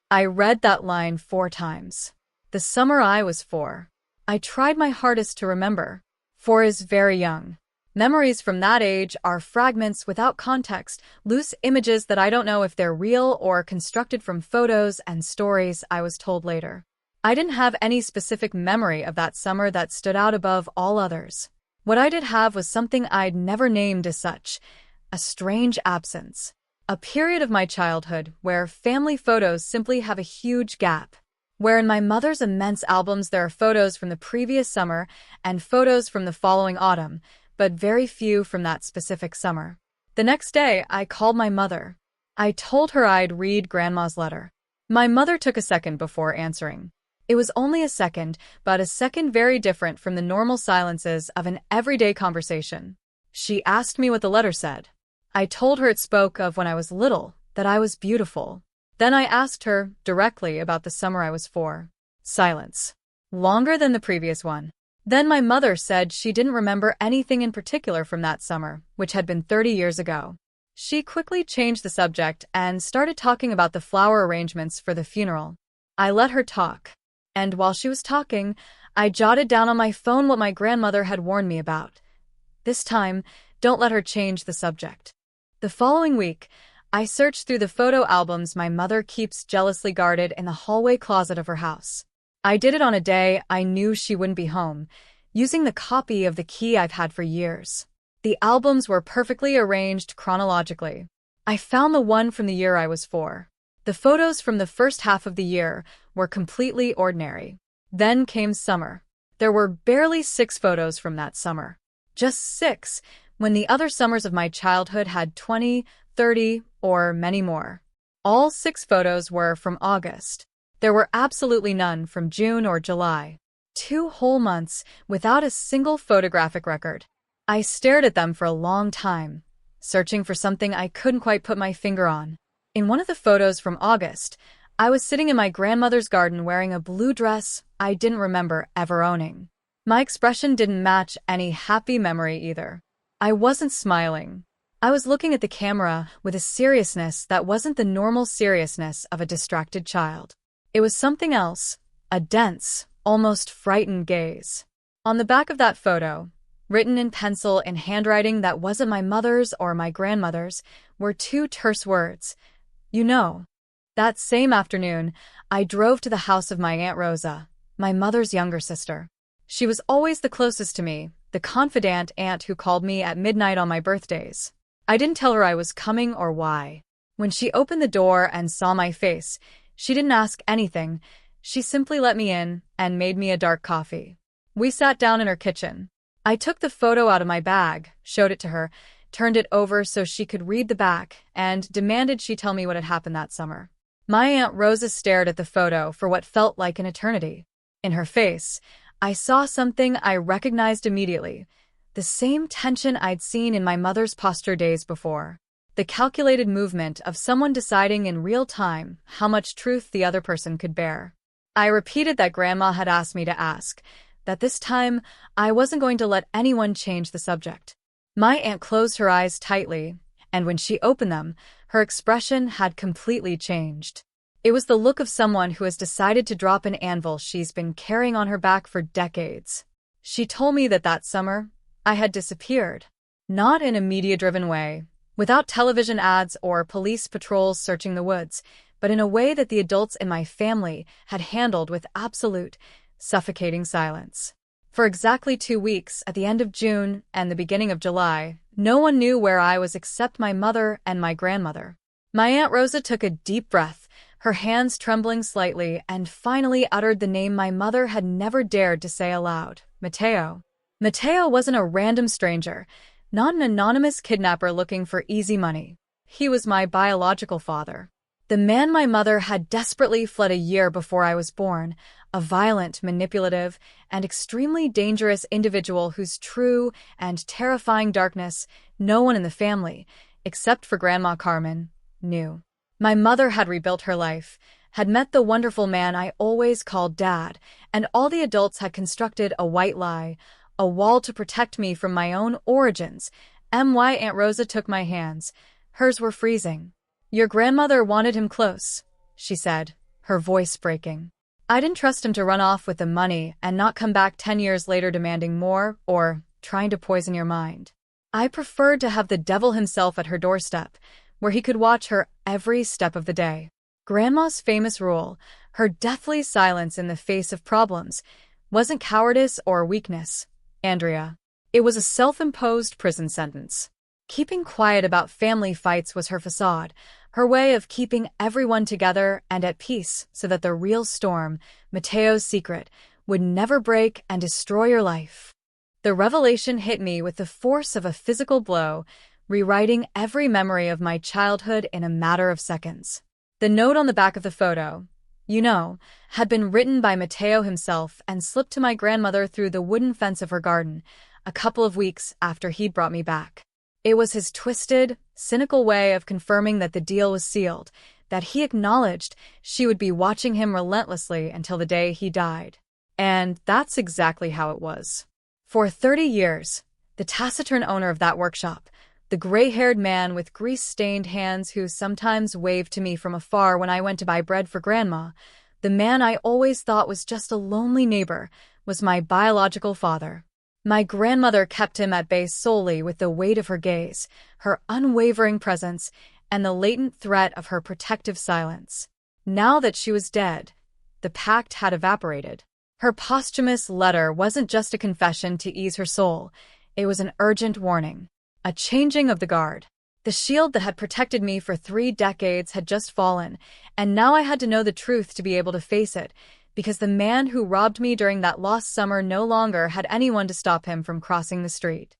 I read that line 4 times. The summer I was 4. I tried my hardest to remember. 4 is very young. Memories from that age are fragments without context, loose images that I don't know if they're real or constructed from photos and stories I was told later. I didn't have any specific memory of that summer that stood out above all others. What I did have was something I'd never named as such, a strange absence. A period of my childhood where family photos simply have a huge gap. Where in my mother's immense albums there are photos from the previous summer and photos from the following autumn, but very few from that specific summer. The next day, I called my mother. I told her I'd read Grandma's letter. My mother took a second before answering. It was only a second, but a second very different from the normal silences of an everyday conversation. She asked me what the letter said. I told her it spoke of when I was little, that I was beautiful. Then I asked her, directly, about the summer I was 4. Silence. Longer than the previous one. Then my mother said she didn't remember anything in particular from that summer, which had been 30 years ago. She quickly changed the subject and started talking about the flower arrangements for the funeral. I let her talk. And while she was talking, I jotted down on my phone what my grandmother had warned me about. This time, don't let her change the subject. The following week, I searched through the photo albums my mother keeps jealously guarded in the hallway closet of her house. I did it on a day I knew she wouldn't be home, using the copy of the key I've had for years. The albums were perfectly arranged chronologically. I found the one from the year I was 4. The photos from the first half of the year were completely ordinary. Then came summer. There were barely 6 photos from that summer. Just 6, when the other summers of my childhood had 20, 30, or many more. All 6 photos were from August. There were absolutely none from June or July. 2 whole months without a single photographic record. I stared at them for a long time, searching for something I couldn't quite put my finger on. In one of the photos from August, I was sitting in my grandmother's garden wearing a blue dress I didn't remember ever owning. My expression didn't match any happy memory either. I wasn't smiling. I was looking at the camera with a seriousness that wasn't the normal seriousness of a distracted child. It was something else, a dense, almost frightened gaze. On the back of that photo, written in pencil in handwriting that wasn't my mother's or my grandmother's, were 2 terse words. You know. That same afternoon, I drove to the house of my Aunt Rosa, my mother's younger sister. She was always the closest to me, the confidant aunt who called me at midnight on my birthdays. I didn't tell her I was coming or why. When she opened the door and saw my face, she didn't ask anything. She simply let me in and made me a dark coffee. We sat down in her kitchen. I took the photo out of my bag, showed it to her, turned it over so she could read the back, and demanded she tell me what had happened that summer. My Aunt Rosa stared at the photo for what felt like an eternity. In her face, I saw something I recognized immediately, the same tension I'd seen in my mother's posture days before. The calculated movement of someone deciding in real time how much truth the other person could bear. I repeated that Grandma had asked me to ask, that this time I wasn't going to let anyone change the subject. My aunt closed her eyes tightly, and when she opened them, her expression had completely changed. It was the look of someone who has decided to drop an anvil she's been carrying on her back for decades. She told me that summer, I had disappeared. Not in a media-driven way, without television ads or police patrols searching the woods, but in a way that the adults in my family had handled with absolute, suffocating silence. For exactly 2 weeks, at the end of June and the beginning of July, no one knew where I was except my mother and my grandmother. My Aunt Rosa took a deep breath, her hands trembling slightly, and finally uttered the name my mother had never dared to say aloud, Mateo. Mateo wasn't a random stranger, not an anonymous kidnapper looking for easy money. He was my biological father. The man my mother had desperately fled a year before I was born, a violent, manipulative, and extremely dangerous individual whose true and terrifying darkness no one in the family, except for Grandma Carmen, knew. My mother had rebuilt her life, had met the wonderful man I always called Dad, and all the adults had constructed a white lie, a wall to protect me from my own origins. Aunt Rosa took my hands. Hers were freezing. Your grandmother wanted him close, she said, her voice breaking. I didn't trust him to run off with the money and not come back 10 years later demanding more or trying to poison your mind. I preferred to have the devil himself at her doorstep, where he could watch her every step of the day. Grandma's famous rule, her deathly silence in the face of problems, wasn't cowardice or weakness, Andrea. It was a self-imposed prison sentence. Keeping quiet about family fights was her facade, her way of keeping everyone together and at peace so that the real storm, Mateo's secret, would never break and destroy your life. The revelation hit me with the force of a physical blow, rewriting every memory of my childhood in a matter of seconds. The note on the back of the photo, had been written by Mateo himself and slipped to my grandmother through the wooden fence of her garden, a couple of weeks after he'd brought me back. It was his twisted, cynical way of confirming that the deal was sealed, that he acknowledged she would be watching him relentlessly until the day he died. And that's exactly how it was. For 30 years, the taciturn owner of that workshop, the gray-haired man with grease-stained hands who sometimes waved to me from afar when I went to buy bread for Grandma, the man I always thought was just a lonely neighbor, was my biological father. My grandmother kept him at bay solely with the weight of her gaze, her unwavering presence, and the latent threat of her protective silence. Now that she was dead, the pact had evaporated. Her posthumous letter wasn't just a confession to ease her soul, it was an urgent warning. A changing of the guard. The shield that had protected me for 3 decades had just fallen, and now I had to know the truth to be able to face it, because the man who robbed me during that lost summer no longer had anyone to stop him from crossing the street.